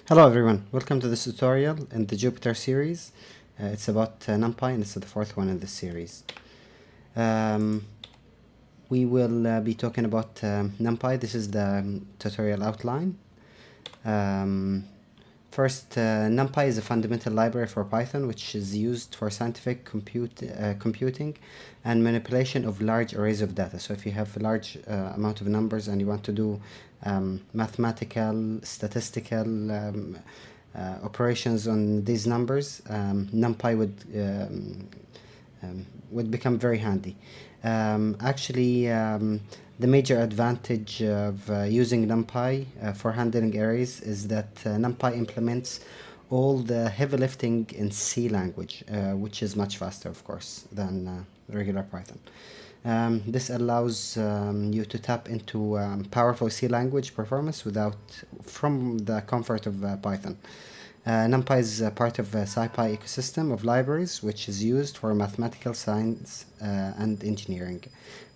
Hello everyone, welcome to this tutorial in the Jupyter series. It's about Numpy and it's the fourth one in this series. We will be talking about Numpy. This is the tutorial outline. First, Numpy is a fundamental library for Python which is used for scientific computing and manipulation of large arrays of data. So if you have a large amount of numbers and you want to do mathematical, statistical operations on these numbers, Numpy would become very handy. The major advantage of using Numpy for handling arrays is that Numpy implements all the heavy lifting in C language, which is much faster, of course, than regular Python. This allows you to tap into powerful C language performance from the comfort of Python. Numpy is part of the SciPy ecosystem of libraries, which is used for mathematical science and engineering.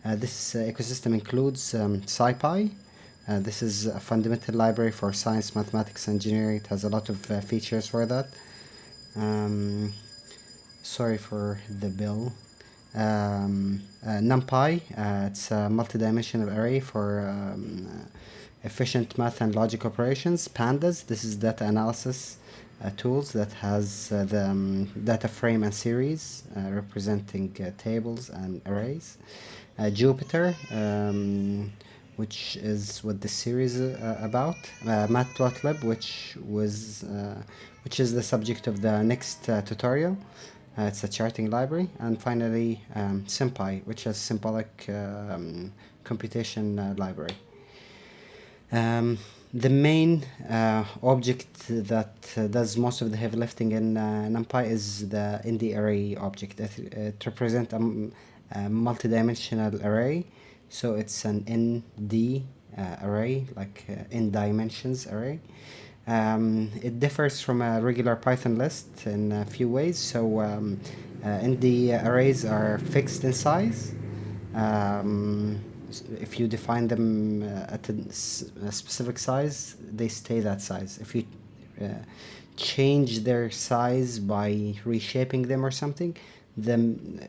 This ecosystem includes SciPy. This is a fundamental library for science, mathematics, engineering. It has a lot of features for that. Sorry for the bill. Numpy, it's a multidimensional array for efficient math and logic operations. Pandas, this is data analysis tools that has the data frame and series representing tables and arrays. Jupyter, which is what this series is about. Matplotlib, which is the subject of the next tutorial. It's a charting library. And finally, SymPy, which is symbolic computation library. The main object that does most of the heavy lifting in Numpy is the array object. It represents a multidimensional array, so it's an ND array, like n dimensions array. It differs from a regular Python list in a few ways. So ND arrays are fixed in size. If you define them at a specific size, they stay that size. If you change their size by reshaping them or something, then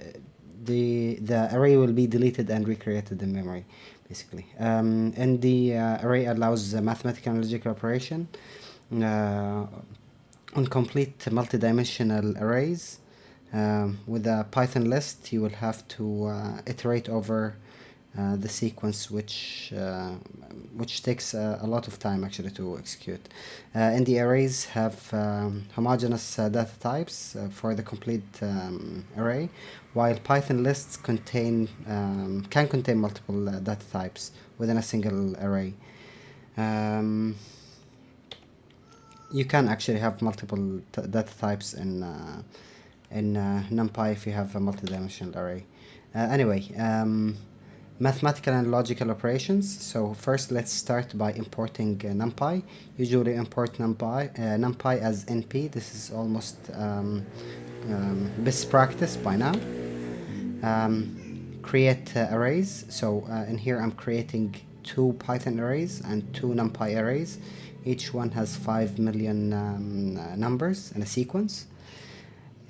the array will be deleted and recreated in memory, basically. And the array allows mathematical and logical operation on complete multidimensional arrays. With a Python list, you will have to iterate over the sequence, which takes a lot of time actually to execute. And the arrays have homogeneous data types for the complete array, while Python lists can contain multiple data types within a single array. You can actually have multiple data types in Numpy if you have a multidimensional array. Mathematical and logical operations. So first, let's start by importing Numpy. Usually import Numpy as NP. This is almost best practice by now. Create arrays. So in here I'm creating 2 Python arrays and 2 Numpy arrays. Each one has 5 million numbers in a sequence.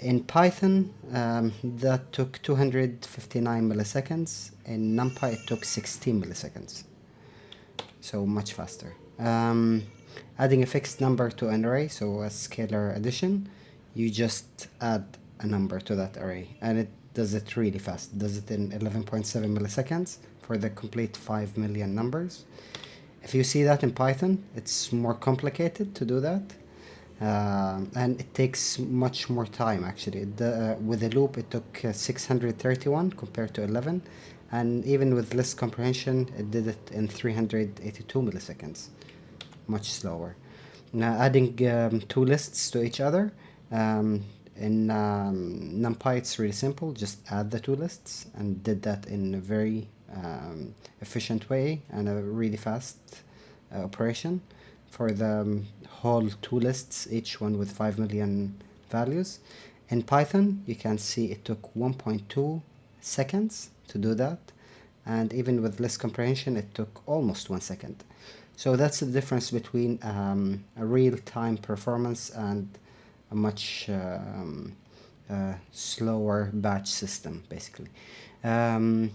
In Python, that took 259 milliseconds. In Numpy, it took 16 milliseconds. So much faster. Adding a fixed number to an array, so a scalar addition, you just add a number to that array. And it does it really fast. It does it in 11.7 milliseconds for the complete 5 million numbers. If you see that in Python, it's more complicated to do that. And it takes much more time actually. With the loop it took 631 compared to 11, and even with list comprehension it did it in 382 milliseconds, much slower. Now adding 2 lists to each other, in Numpy it's really simple, just add the 2 lists, and did that in a very efficient way and a really fast operation for the whole 2 lists, each one with 5 million values. In Python, you can see it took 1.2 seconds to do that, and even with list comprehension, it took almost 1 second. So that's the difference between a real-time performance and a much slower batch system, basically. Um,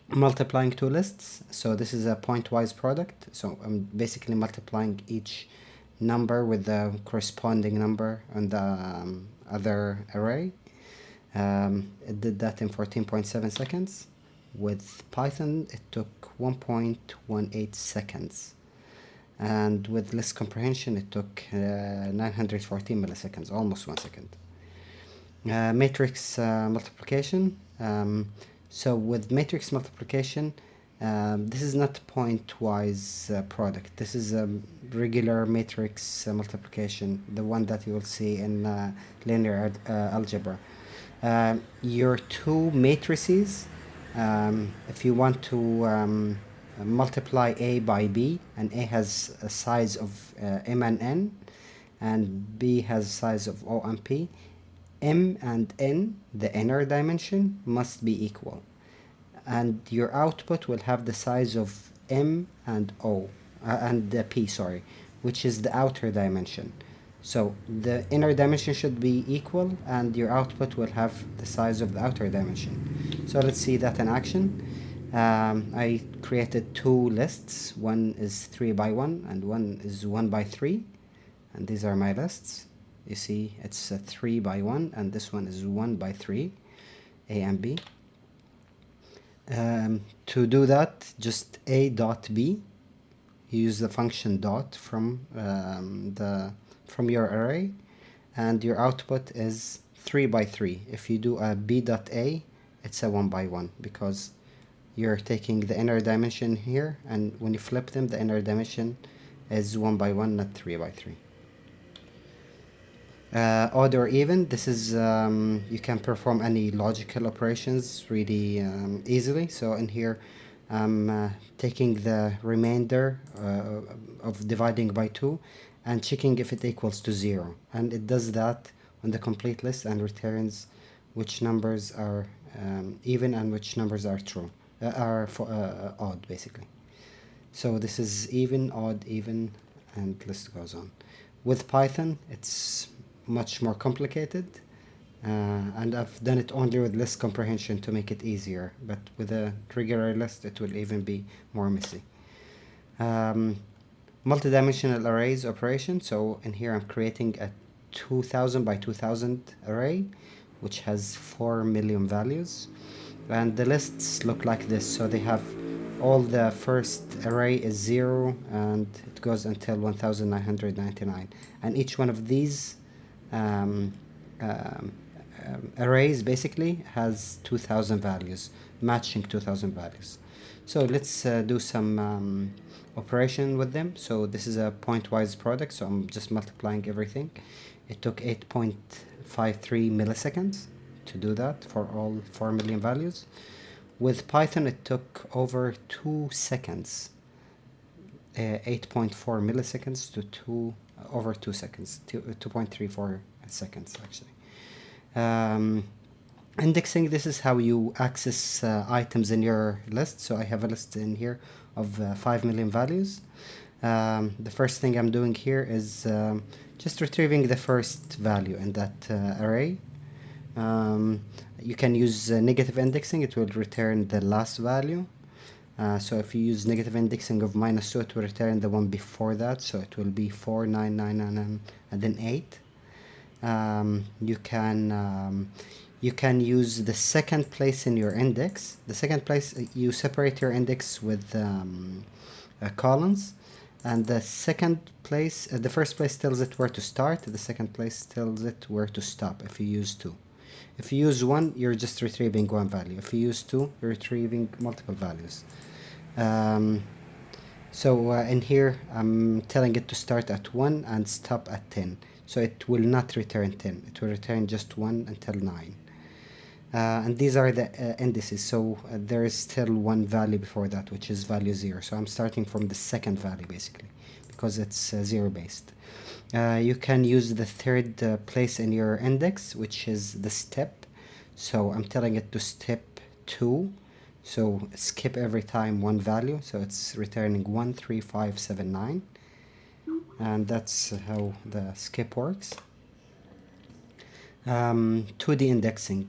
Multiplying two lists. So this is a pointwise product. So I'm basically multiplying each number with the corresponding number on the other array. It did that in 14.7 seconds. With Python, it took 1.18 seconds. And with list comprehension, it took 914 milliseconds, almost 1 second. Matrix multiplication. So with matrix multiplication, this is not pointwise product. This is a regular matrix multiplication, the one that you will see in linear algebra. Your two matrices, if you want to multiply A by B, and A has a size of M and B has size of O and P, M and N, the inner dimension, must be equal. And your output will have the size of M and O, and P, sorry, which is the outer dimension. So the inner dimension should be equal, and your output will have the size of the outer dimension. So let's see that in action. I created two lists. One is 3 by 1 and one is 1 by 3. And these are my lists. You see it's 3 by 1 and this one is 1 by 3, A and B. To do that, just A dot B, you use the function dot from your array, and your output is 3 by 3. If you do a B dot A, it's a 1 by 1 because you're taking the inner dimension here, and when you flip them, the inner dimension is 1 by 1, not 3 by 3. Odd or even, this is you can perform any logical operations really easily. So in here I'm taking the remainder of dividing by 2 and checking if it equals to 0, and it does that on the complete list and returns which numbers are even and which numbers are true, odd, basically. So this is even, odd, even, and list goes on. With Python, it's much more complicated, and I've done it only with list comprehension to make it easier, but with a regular list it will even be more messy. Multidimensional arrays operation. So in here I'm creating a 2000 by 2000 array which has 4 million values, and the lists look like this. So they have all the first array is 0 and it goes until 1999, and each one of these arrays basically has 2000 values, matching 2000 values. So let's do some operation with them. So this is a pointwise product, so I'm just multiplying everything. It took 8.53 milliseconds to do that for all 4 million values. With Python it took over 2 seconds, 8.4 milliseconds to over 2 seconds, 2.34 seconds actually. Indexing, this is how you access items in your list. So I have a list in here of 5 million values. The first thing I'm doing here is just retrieving the first value in that array. You can use negative indexing, it will return the last value. So if you use negative indexing of -2, it will return the one before that, so it will be 4, 9, 9, 9, and then 8. You can use the second place in your index. The second place, you separate your index with columns, and the second place, the first place tells it where to start, the second place tells it where to stop if you use 2. If you use 1, you're just retrieving one value. If you use 2, you're retrieving multiple values. In here, I'm telling it to start at 1 and stop at 10. So it will not return 10. It will return just 1 until 9. And these are the indices. So there is still one value before that, which is value 0. So I'm starting from the second value, basically, because it's 0-based. You can use the third place in your index, which is the step. So I'm telling it to step 2 So skip every time one value, so it's returning 13579, and that's how the skip works. 2D indexing.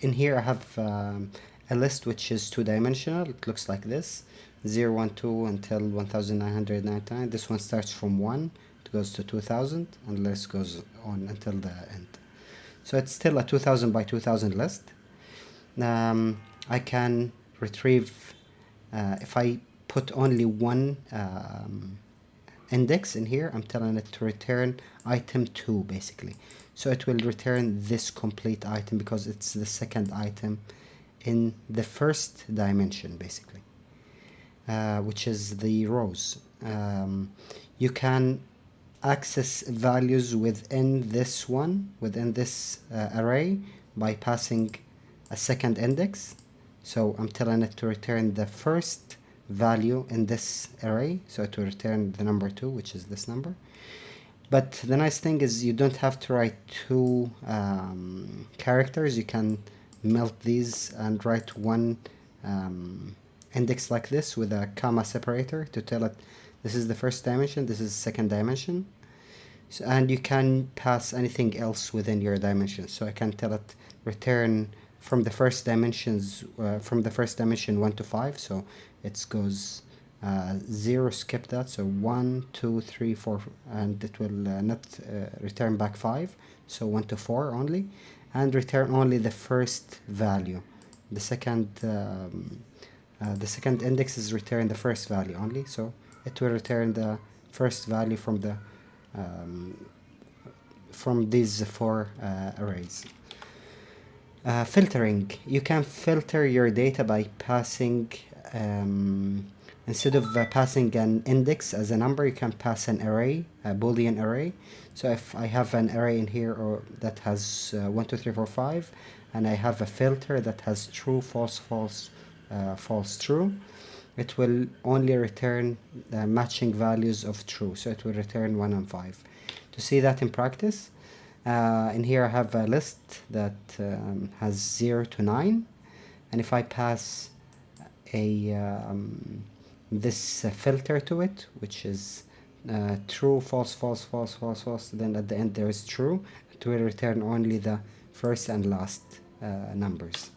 In here I have a list which is two-dimensional. It looks like this: 0, 1, 2 until 1999. This one starts from 1, it goes to 2000, and the list goes on until the end. So it's still a 2000 by 2000 list. I can retrieve, if I put only one index in here, I'm telling it to return item 2 basically. So it will return this complete item because it's the second item in the first dimension basically, which is the rows. You can access values within this one, within this array, by passing a second index. So I'm telling it to return the first value in this array, so it will return the number 2, which is this number. But the nice thing is you don't have to write two characters. You can melt these and write one index like this with a comma separator to tell it this is the first dimension, this is the second dimension. So, and you can pass anything else within your dimension. So I can tell it return from the first dimensions, from the first dimension 1 to 5. So it goes 0, skip that, so 1, 2, 3, 4, and it will not return back 5, so 1 to 4 only, and return only the first value. The second index is return the first value only, so it will return the first value from the from these 4 arrays. Filtering. You can filter your data by passing instead of passing an index as a number, you can pass an array, a Boolean array. So if I have an array in here that has 1, 2, 3, 4, 5, and I have a filter that has true, false, false, false, true, it will only return matching values of true. So it will return 1 and 5. To see that in practice, in here I have a list that has 0 to 9, and if I pass this filter to it, which is true, false, false, false, false, false, then at the end there is true, it will return only the first and last numbers.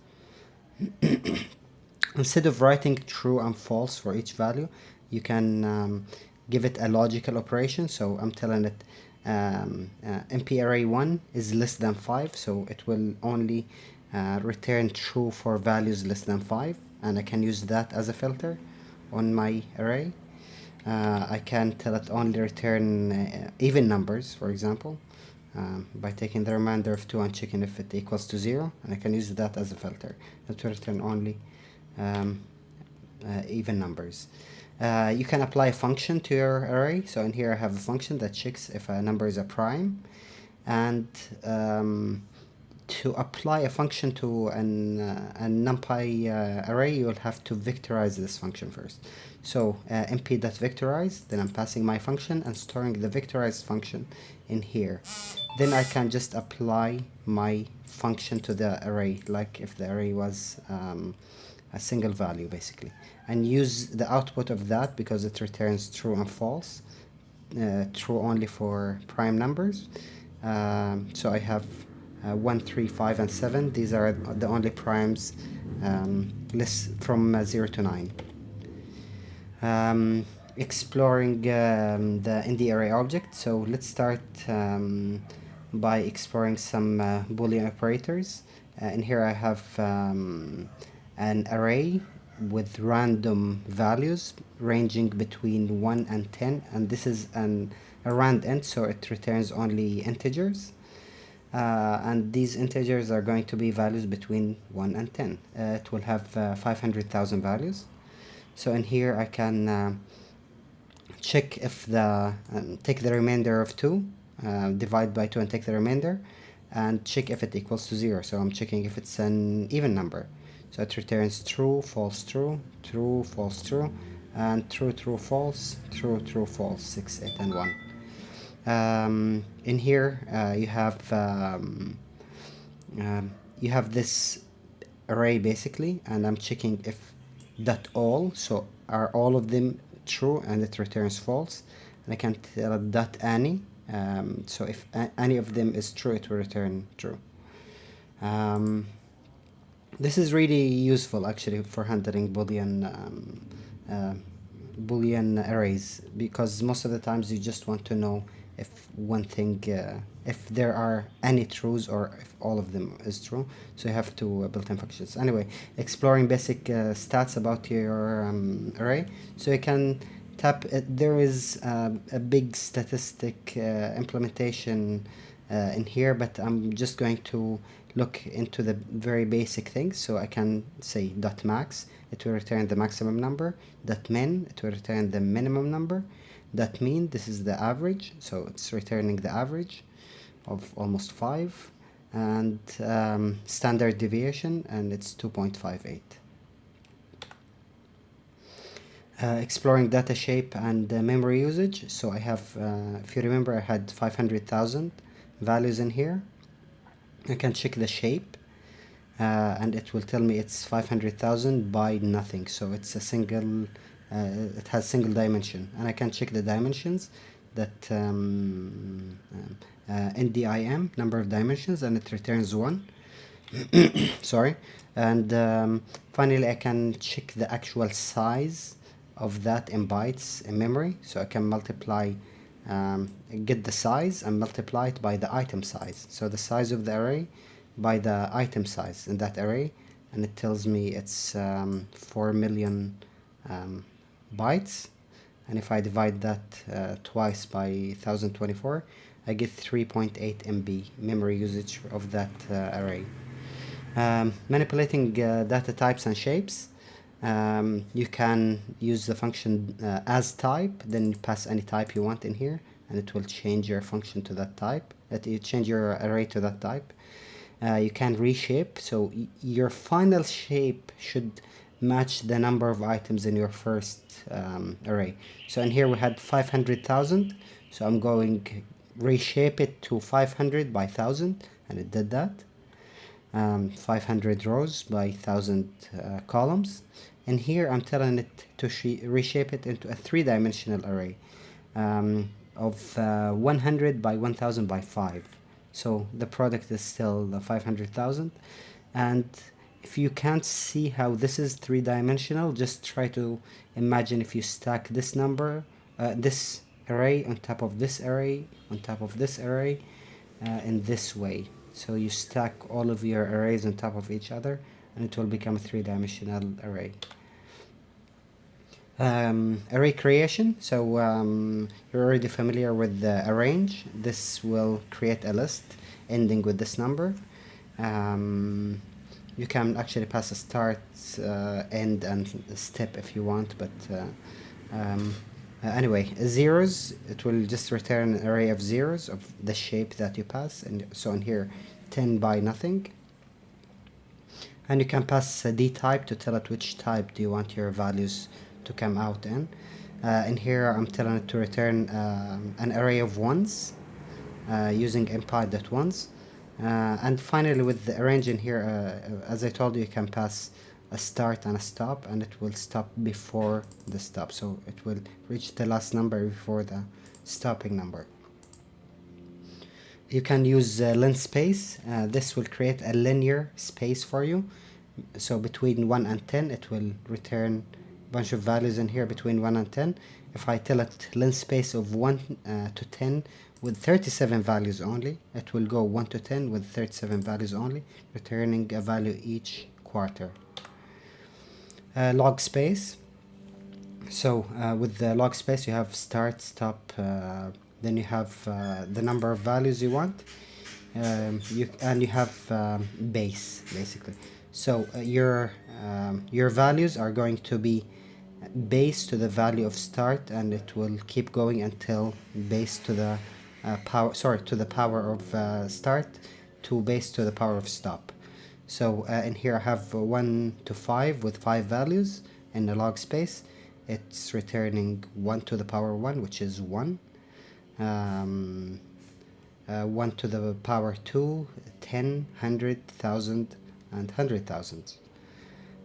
Instead of writing true and false for each value, you can give it a logical operation. So I'm telling it MP array 1 is less than 5, so it will only return true for values less than 5, and I can use that as a filter on my array. I can tell it only return even numbers, for example, by taking the remainder of 2 and checking if it equals to 0, and I can use that as a filter. It will return only even numbers. You can apply a function to your array. So in here I have a function that checks if a number is a prime, and to apply a function to a Numpy array, you will have to vectorize this function first. So mp.vectorize, then I'm passing my function and storing the vectorized function in here. Then I can just apply my function to the array, like if the array was a single value basically, and use the output of that because it returns true and false, true only for prime numbers. So I have 1, 3, 5, and 7. These are the only primes list from 0 to 9. Exploring the in the array object. So let's start by exploring some Boolean operators. In here I have an array with random values ranging between 1 and 10, and this is a rand int, so it returns only integers. And these integers are going to be values between 1 and 10. It will have 500,000 values. So in here I can check if take the remainder of 2, divide by 2 and take the remainder, and check if it equals to 0. So I'm checking if it's an even number. So it returns true, false, true, true, false, true, and true, true, false, true, true, false, 6, 8, and 1. In here you have this array basically, and I'm checking if dot all, so are all of them true, and it returns false. And I can tell it dot any, so if any of them is true, it will return true. This is really useful actually for handling uh, Boolean arrays, because most of the times you just want to know if one thing, if there are any truths or if all of them is true. So you have two built-in functions. Anyway, exploring basic stats about your array. So you can tap it. There is a big statistic implementation in here, but I'm just going to look into the very basic things. So I can say dot max, it will return the maximum number. Dot min, it will return the minimum number. Dot mean, this is the average, so it's returning the average of almost 5. And standard deviation, and it's 2.58. Exploring data shape and memory usage. So I have, if you remember, I had 500,000 values in here. I can check the shape, and it will tell me it's 500,000 by nothing. So it's a single, it has single dimension, and I can check the dimensions that NDIM, number of dimensions, and it returns 1. Sorry. And finally, I can check the actual size of that in bytes in memory. So I can multiply, get the size and multiply it by the item size. So the size of the array by the item size in that array, and it tells me it's 4 million bytes. And if I divide that twice by 1024, I get 3.8 MB memory usage of that array. Manipulating data types and shapes. You can use the function as type, then you pass any type you want in here, and it will change your function to that type. You change your array to that type. You can reshape, so your final shape should match the number of items in your first array. So in here we had 500,000, so I'm going reshape it to 500 by 1000, and it did that. 500 rows by 1000 columns. And here I'm telling it to reshape it into a 3-dimensional array of 100 by 1000 by 5. So the product is still 500,000. And if you can't see how this is 3-dimensional, just try to imagine if you stack this number, this array on top of this array, on top of this array, in this way. So you stack all of your arrays on top of each other, and it will become a 3-dimensional array. Array creation. So you're already familiar with the arrange. This will create a list ending with this number. You can actually pass a start, end, and step if you want, but anyway, zeros, it will just return an array of zeros of the shape that you pass. And so in here, 10 by nothing. And you can pass a d type to tell it which type do you want your values to come out in. In here, I'm telling it to return an array of ones using impy.ones. And finally, with the arrange in here, as I told you, you can pass a start and a stop, and it will stop before the stop. So it will reach the last number before the stopping number. You can use length space. This will create a linear space for you. So between 1 and 10, it will return a bunch of values in here between 1 and 10. If I tell it length space of 1 to 10 with 37 values only, it will go 1 to 10 with 37 values only, returning a value each quarter. Log space. So with the log space, you have start, stop, then you have the number of values you want, you have base basically. So your values are going to be base to the value of start, and it will keep going until base to the power of start to base to the power of stop. So in here I have 1 to 5 with 5 values in the log space. It's returning 1 to the power 1, which is 1. 1 to the power 2, 10, 100, 1000, and 100,000.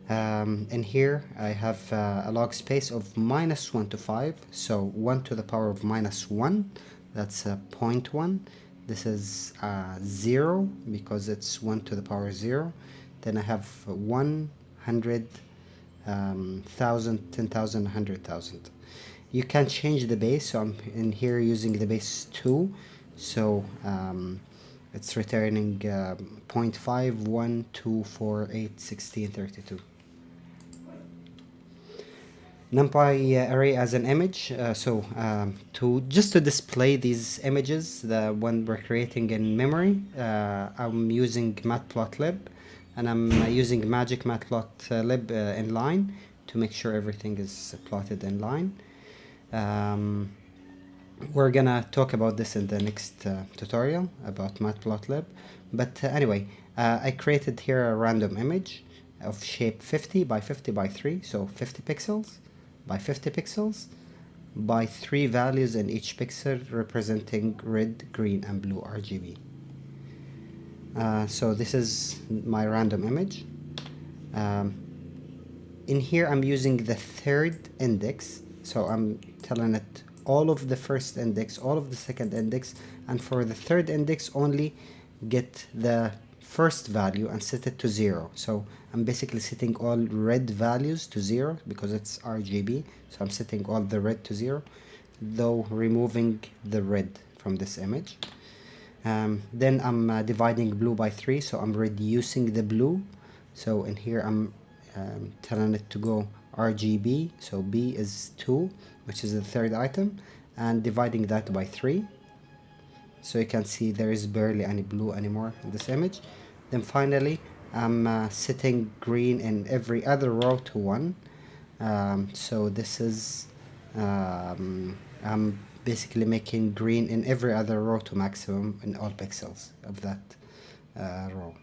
In here I have a log space of -1 to 5, so 1 to the power of -1, that's 0.1. This is 0 because it's 1 to the power 0. Then I have 100, 1,000, 10,000, 100,000. You can change the base, so I'm in here using the base 2, so it's returning 0.5, 1, 2, 4, 8, 16, 32. Numpy array as an image. To just to display these images, the one we're creating in memory, I'm using matplotlib, and I'm using magic matplotlib inline to make sure everything is plotted in line. We're gonna talk about this in the next tutorial about matplotlib. But anyway, I created here a random image of shape 50 by 50 by 3, so 50 pixels by 50 pixels by 3 values in each pixel representing red, green, and blue RGB. So this is my random image. In here I'm using the third index, so I'm telling it all of the first index, all of the second index, and for the third index only get the first value and set it to 0. So I'm basically setting all red values to 0 because it's RGB, so I'm setting all the red to 0, though removing the red from this image. Then I'm dividing blue by 3, so I'm reducing the blue. So in here I'm telling it to go RGB, so B is 2, which is the third item, and dividing that by 3. So you can see there is barely any blue anymore in this image. Then finally I'm setting green in every other row to 1. So this is I'm basically making green in every other row to maximum in all pixels of that row.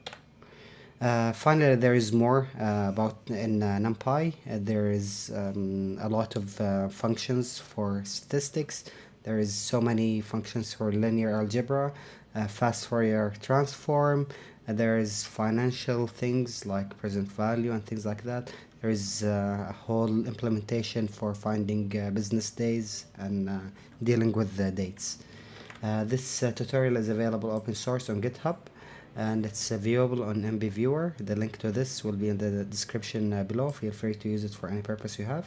Finally, there is more about in Numpy. There is a lot of functions for statistics. There is so many functions for linear algebra, fast Fourier transform. There is financial things like present value and things like that. There is a whole implementation for finding business days and dealing with the dates. This tutorial is available open source on GitHub, and it's viewable on MB Viewer. The link to this will be in the description below. Feel free to use it for any purpose you have.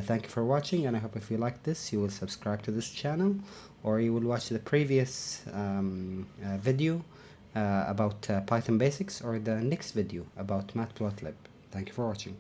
Thank you for watching, and I hope if you like this you will subscribe to this channel, or you will watch the previous video about Python basics, or the next video about matplotlib. Thank you for watching.